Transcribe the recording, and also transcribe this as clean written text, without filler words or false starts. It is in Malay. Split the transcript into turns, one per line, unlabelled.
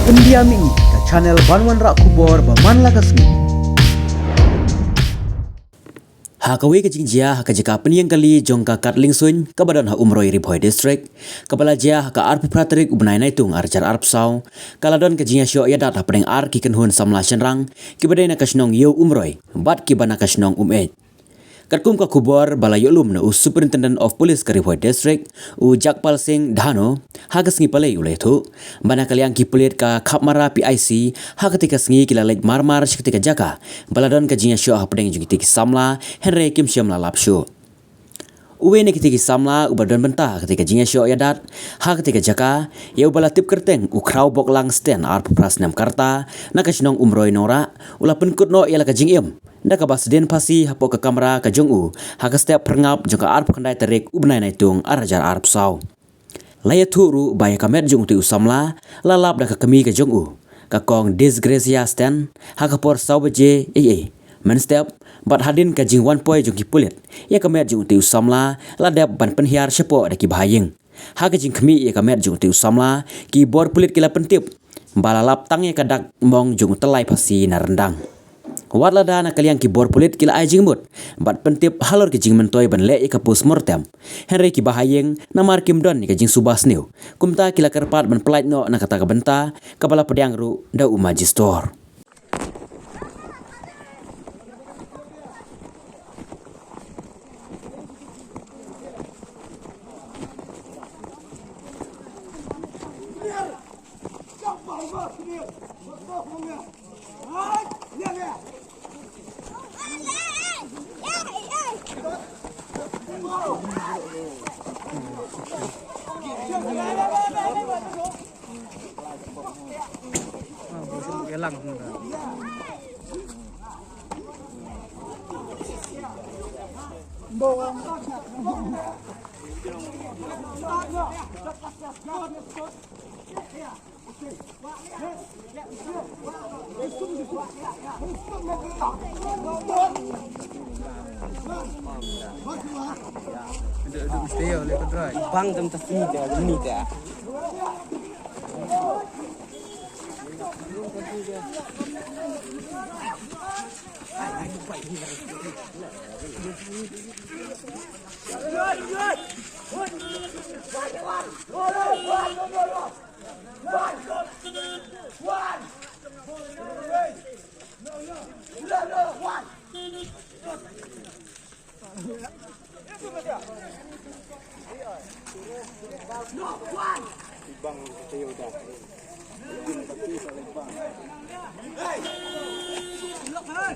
Pendiam ini ke channel Banwan Rak Kubor Baman Lakasmi.
Hakawi ke jingjia haka jika peniang kali jongka kat lingsun ke badan ha umroi ribhoi district kepala jia haka arpu pratrik ubnai naitung arjar arp sau kaladon ke iashoh iyadat ha pedeng ar kiken hun samla shenrang kibadai na kasnong yo umroi bat kibana kasnong Katkum ka kubor balai ulum na Superintendent of Police ke Ribhoi District u Jakpal Singh Dhano hagas ngi palai ulai thu bana kaliang ki pulit ka khapmara PIC ha ketika sngi kilalek marmar ketika jaka baladon ka iashoh ha pedeng jungi tiki samla henry kim syam lalapshu uwe ne kitiki samla ubadon benta ketika iashoh yadat ha ketika jaka ya ubala tip kerteng u krau bok lang sten ar prasnam karta na kasnong umroi nora ula pynkut no yala ka jingim nda ka basden phasi hapo ka kamera ka jongu ha ka step perngap jong ka arp khandai tarik ubnai naitung arajar arp sau laya thuru baya kamet jong tu samla lalap da ka kmie ka jongu ka kong disgracia sten ha ka por sau beje men step bat hadin ka jing 1 point jong ki pulit ya kamet jong tu samla ladap ban penhiar sepo da ki bahayeng ha ka jing kmie ya kamet jong tu samla ki bor pulit kila pentip balalap tang ya kadak mong jong tyllai phasi na rendang Wat lada na kaliang ki bor pulit kila ai jingmut bat pentip halor ki jing mentoi ban le ka postmortem henry ki bahayeng namar kim don ni ka jing subas new kumta kila kerpat ban pelait no na kata ka benta kapala pedang ru da umajistor
Mesti ya oleh pedrai. Bang jam tasni dia, ni dia. Bang saya udah. Hey! Look, man.